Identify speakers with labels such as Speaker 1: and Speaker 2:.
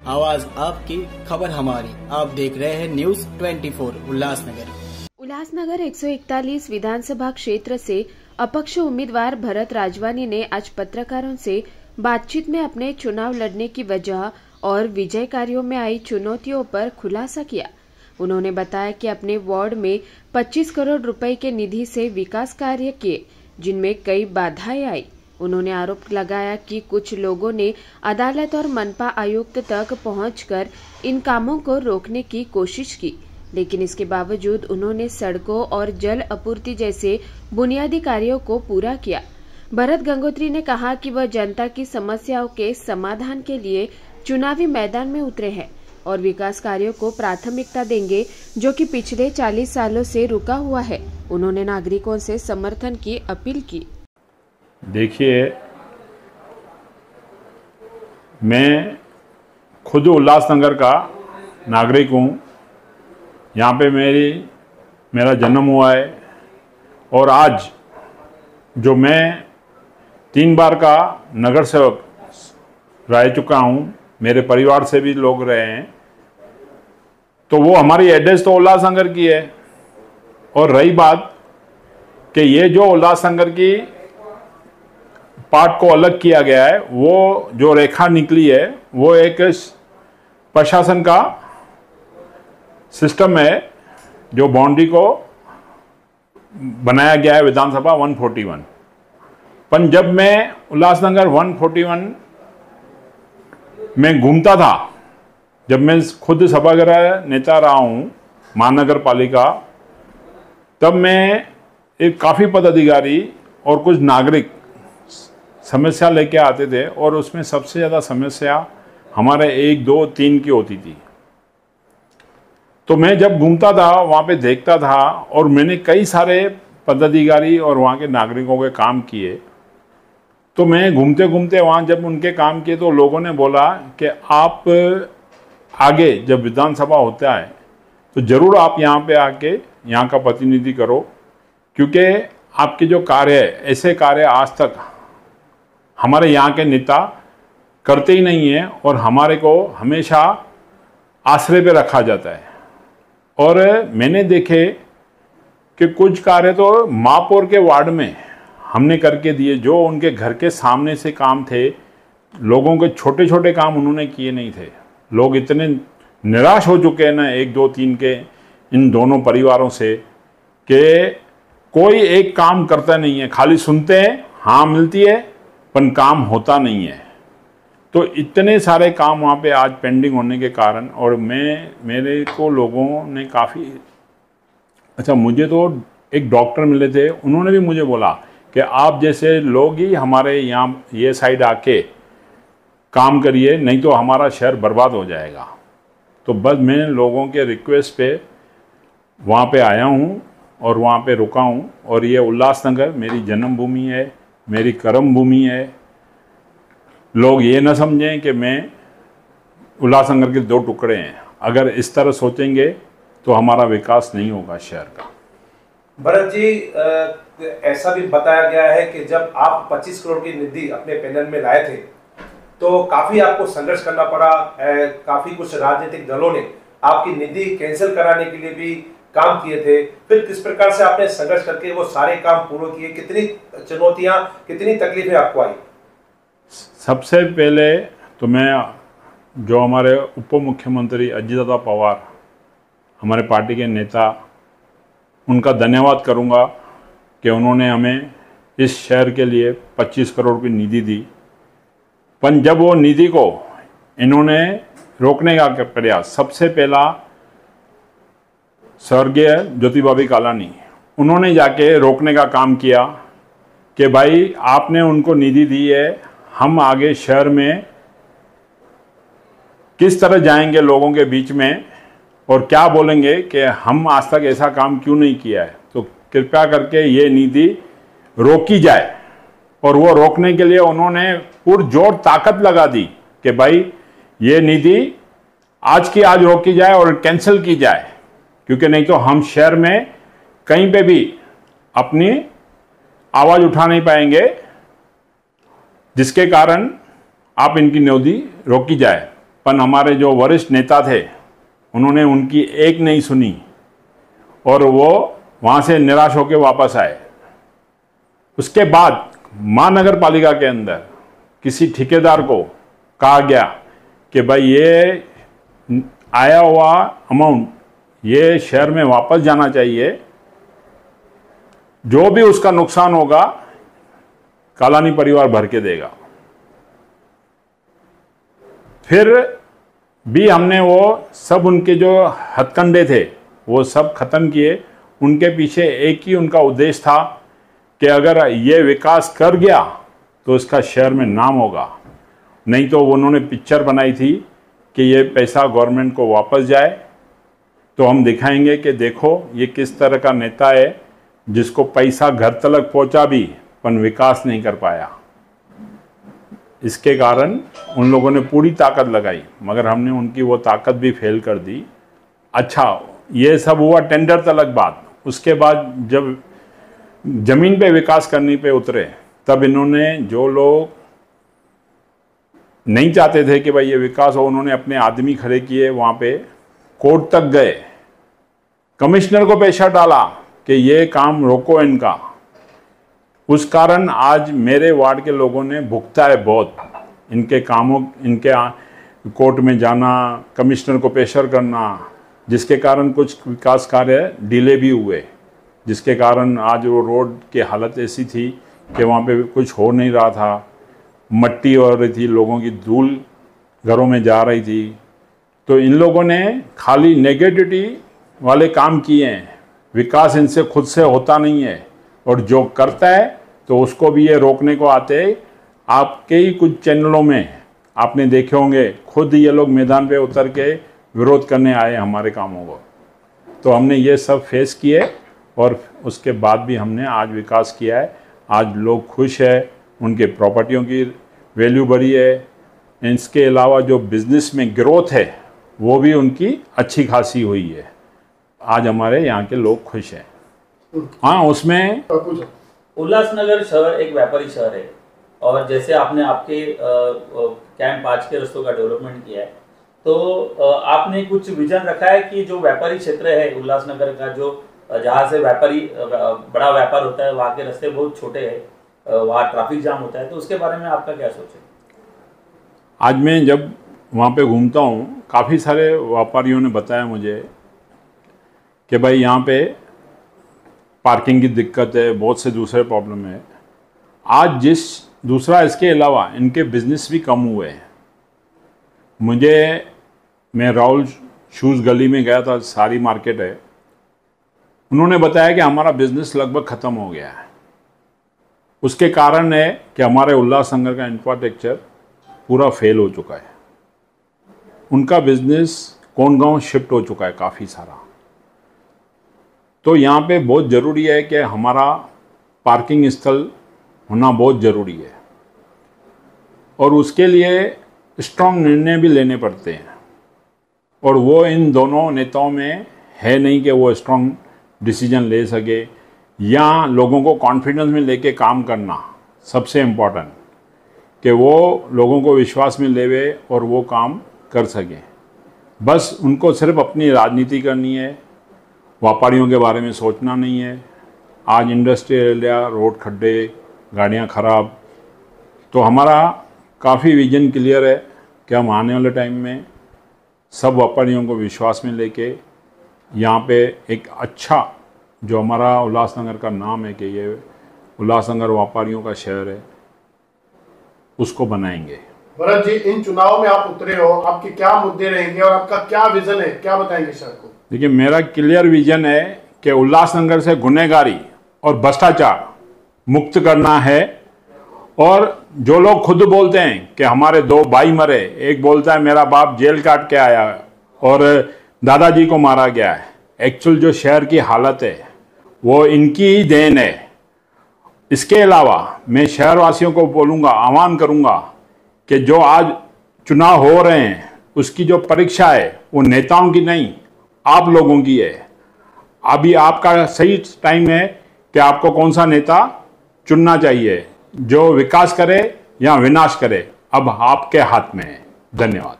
Speaker 1: आवाज आपकी, खबर हमारी। आप देख रहे हैं न्यूज 24 उल्लासनगर।
Speaker 2: उल्लासनगर 141 विधानसभा क्षेत्र से अपक्ष उम्मीदवार भरत राजवानी ने आज पत्रकारों से बातचीत में अपने चुनाव लड़ने की वजह और विजय कार्यों में आई चुनौतियों पर खुलासा किया। उन्होंने बताया कि अपने वार्ड में 25 करोड़ रुपए के निधि से विकास कार्य किए, जिनमें कई बाधाएं आई। उन्होंने आरोप लगाया कि कुछ लोगों ने अदालत और मनपा आयुक्त तक पहुंचकर इन कामों को रोकने की कोशिश की, लेकिन इसके बावजूद उन्होंने सड़कों और जल आपूर्ति जैसे बुनियादी कार्यों को पूरा किया। भरत गंगोत्री ने कहा कि वह जनता की समस्याओं के समाधान के लिए चुनावी मैदान में उतरे हैं और विकास कार्यों को प्राथमिकता देंगे, जो कि पिछले 40 सालों से रुका हुआ है। उन्होंने नागरिकों से समर्थन की अपील की।
Speaker 3: देखिए, मैं खुद उल्लासनगर का नागरिक हूँ। यहाँ पे मेरा जन्म हुआ है और आज जो मैं 3 बार का नगर सेवक रह चुका हूँ, मेरे परिवार से भी लोग रहे हैं, तो वो हमारी एड्रेस तो उल्लासनगर की है। और रही बात कि ये जो उल्लासनगर की पार्ट को अलग किया गया है, वो जो रेखा निकली है वो एक प्रशासन का सिस्टम है जो बाउंड्री को बनाया गया है विधानसभा 141। पर जब मैं उल्लासनगर 141 में घूमता था, जब मैं खुद सभागृह नेता रहा हूँ महानगर पालिका, तब मैं एक काफ़ी पदाधिकारी और कुछ नागरिक समस्या लेके आते थे और उसमें सबसे ज़्यादा समस्या हमारे 1, 2, 3 की होती थी। तो मैं जब घूमता था वहाँ पे देखता था और मैंने कई सारे पदाधिकारी और वहाँ के नागरिकों के काम किए। तो मैं घूमते घूमते वहाँ जब उनके काम किए तो लोगों ने बोला कि आप आगे जब विधानसभा होता है तो ज़रूर आप यहाँ पे आके यहाँ का प्रतिनिधि करो, क्योंकि आपके जो कार्य है, ऐसे कार्य आज तक हमारे यहाँ के नेता करते ही नहीं है और हमारे को हमेशा आश्रय पे रखा जाता है। और मैंने देखे कि कुछ कार्य तो महापौर के वार्ड में हमने करके दिए, जो उनके घर के सामने से काम थे, लोगों के छोटे छोटे काम उन्होंने किए नहीं थे। लोग इतने निराश हो चुके हैं ना 1, 2, 3 के इन दोनों परिवारों से कि कोई एक काम करता नहीं है, खाली सुनते हैं, हाँ मिलती है, पर काम होता नहीं है। तो इतने सारे काम वहाँ पे आज पेंडिंग होने के कारण, और मेरे को लोगों ने काफ़ी अच्छा, मुझे तो एक डॉक्टर मिले थे, उन्होंने भी मुझे बोला कि आप जैसे लोग ही हमारे यहाँ ये साइड आके काम करिए, नहीं तो हमारा शहर बर्बाद हो जाएगा। तो बस मैं लोगों के रिक्वेस्ट पे वहाँ पे आया हूँ और वहाँ पे रुका हूँ। और ये उल्लासनगर मेरी जन्मभूमि है, मेरी कर्म भूमि है। लोग ये न समझें कि मैं उल्लासनगर के 2 टुकड़े हैं। अगर इस तरह सोचेंगे तो हमारा विकास नहीं होगा शहर का।
Speaker 4: भरत जी, ऐसा भी बताया गया है कि जब आप 25 करोड़ की निधि अपने पैनल में लाए थे तो काफी आपको संघर्ष करना पड़ा। काफी कुछ राजनीतिक दलों ने आपकी निधि कैंसिल कराने के लिए भी काम किए थे। फिर किस प्रकार से आपने संघर्ष करके वो सारे काम पूरे किए? कितनी चुनौतियां, कितनी तकलीफें आपको आई?
Speaker 3: सबसे पहले तो मैं जो हमारे उप मुख्यमंत्री अजीत दादा पवार, हमारे पार्टी के नेता, उनका धन्यवाद करूंगा कि उन्होंने हमें इस शहर के लिए 25 करोड़ की निधि दी। पर जब वो निधि को इन्होंने रोकने का प्रयास, सबसे पहला स्वर्गीय ज्योतिबाबी कालानी, उन्होंने जाके रोकने का काम किया कि भाई आपने उनको निधि दी है, हम आगे शहर में किस तरह जाएंगे लोगों के बीच में और क्या बोलेंगे कि हम आज तक ऐसा काम क्यों नहीं किया है, तो कृपया करके ये निधि रोकी जाए। और वो रोकने के लिए उन्होंने पुरजोर ताकत लगा दी कि भाई ये निधि आज की आज रोकी जाए और कैंसिल की जाए, क्योंकि नहीं तो हम शहर में कहीं पे भी अपनी आवाज़ उठा नहीं पाएंगे, जिसके कारण आप इनकी निधि रोकी जाए। पर हमारे जो वरिष्ठ नेता थे उन्होंने उनकी एक नहीं सुनी और वो वहाँ से निराश होकर वापस आए। उसके बाद महानगर पालिका के अंदर किसी ठेकेदार को कहा गया कि भाई ये आया हुआ अमाउंट ये शहर में वापस जाना चाहिए, जो भी उसका नुकसान होगा कालानी परिवार भर के देगा। फिर भी हमने वो सब उनके जो हथकंडे थे वो सब खत्म किए। उनके पीछे एक ही उनका उद्देश्य था कि अगर ये विकास कर गया तो इसका शहर में नाम होगा, नहीं तो उन्होंने पिक्चर बनाई थी कि ये पैसा गवर्नमेंट को वापस जाए तो हम दिखाएंगे कि देखो ये किस तरह का नेता है जिसको पैसा घर तक पहुंचा भी पर विकास नहीं कर पाया। इसके कारण उन लोगों ने पूरी ताकत लगाई मगर हमने उनकी वो ताकत भी फेल कर दी। अच्छा, ये सब हुआ टेंडर तलक बात। उसके बाद जब जमीन पे विकास करने पे उतरे तब इन्होंने, जो लोग नहीं चाहते थे कि भाई ये विकास हो, उन्होंने अपने आदमी खड़े किए, वहाँ पे कोर्ट तक गए, कमिश्नर को प्रेशर डाला कि ये काम रोको इनका। उस कारण आज मेरे वार्ड के लोगों ने भुगता है बहुत इनके कामों, इनके कोर्ट में जाना, कमिश्नर को प्रेशर करना, जिसके कारण कुछ विकास कार्य डिले भी हुए, जिसके कारण आज वो रोड की हालत ऐसी थी कि वहाँ पे कुछ हो नहीं रहा था। मट्टी हो रही थी, लोगों की धूल घरों में जा रही थी। तो इन लोगों ने खाली नेगेटिविटी वाले काम किए हैं, विकास इनसे खुद से होता नहीं है और जो करता है तो उसको भी ये रोकने को आते हैं। आपके ही कुछ चैनलों में आपने देखे होंगे, खुद ये लोग मैदान पे उतर के विरोध करने आए हमारे कामों को। तो हमने ये सब फेस किए और उसके बाद भी हमने आज विकास किया है। आज लोग खुश है, उनके प्रॉपर्टियों की वैल्यू बढ़ी है। इसके अलावा जो बिजनेस में ग्रोथ है वो भी उनकी अच्छी खासी हुई है। आज हमारे यहाँ के लोग खुश हैं। हाँ, उसमें
Speaker 5: उल्लासनगर शहर एक व्यापारी शहर है और जैसे आपने आपके कैंप 5 के रस्तों का डेवलपमेंट किया है, तो आपने कुछ विजन रखा है कि जो व्यापारी क्षेत्र है उल्लासनगर का, जो जहाँ से व्यापारी बड़ा व्यापार होता है, वहाँ के रास्ते बहुत छोटे हैं, वहाँ ट्रैफिक जाम होता है, तो उसके बारे में आपका क्या सोच है?
Speaker 3: आज मैं जब वहाँ पे घूमता हूँ, काफ़ी सारे व्यापारियों ने बताया मुझे कि भाई यहाँ पे पार्किंग की दिक्कत है, बहुत से दूसरे प्रॉब्लम है। आज दूसरा इसके अलावा इनके बिजनेस भी कम हुए हैं। मैं राहुल शूज़ गली में गया था, सारी मार्केट है, उन्होंने बताया कि हमारा बिजनेस लगभग ख़त्म हो गया है। उसके कारण है कि हमारे उल्लासनगर का इंफ्रास्ट्रक्चर पूरा फेल हो चुका है। उनका बिजनेस कोंडगांव शिफ्ट हो चुका है काफ़ी सारा। तो यहाँ पे बहुत ज़रूरी है कि हमारा पार्किंग स्थल होना बहुत ज़रूरी है और उसके लिए स्ट्रॉन्ग निर्णय भी लेने पड़ते हैं और वो इन दोनों नेताओं में है नहीं कि वो स्ट्रॉन्ग डिसीजन ले सके या लोगों को कॉन्फिडेंस में लेके काम करना सबसे इम्पोर्टेंट, कि वो लोगों को विश्वास में लेवे और वो काम कर सकें। बस उनको सिर्फ अपनी राजनीति करनी है, व्यापारियों के बारे में सोचना नहीं है। आज इंडस्ट्रियल एरिया, रोड खड्डे, गाड़ियाँ खराब, तो हमारा काफ़ी विजन क्लियर है कि हम आने वाले टाइम में सब व्यापारियों को विश्वास में लेके यहाँ पे एक अच्छा, जो हमारा उल्लासनगर का नाम है कि ये उल्लासनगर व्यापारियों का शहर है, उसको बनाएंगे।
Speaker 6: भरत जी, इन चुनाव में आप उतरे हो, आपके क्या मुद्दे रहेंगे और आपका क्या विजन है, क्या बताएंगे शहर को?
Speaker 3: देखिए, मेरा क्लियर विजन है कि उल्लासनगर से गुनहगारी और भ्रष्टाचार मुक्त करना है। और जो लोग खुद बोलते हैं कि हमारे 2 भाई मरे, एक बोलता है मेरा बाप जेल काट के आया और दादाजी को मारा गया है, एक्चुअल जो शहर की हालत है वो इनकी ही देन है। इसके अलावा मैं शहरवासियों को बोलूँगा, आह्वान करूँगा कि जो आज चुनाव हो रहे हैं उसकी जो परीक्षा है वो नेताओं की नहीं, आप लोगों की है। अभी आपका सही टाइम है कि आपको कौन सा नेता चुनना चाहिए, जो विकास करे या विनाश करे, अब आपके हाथ में है। धन्यवाद।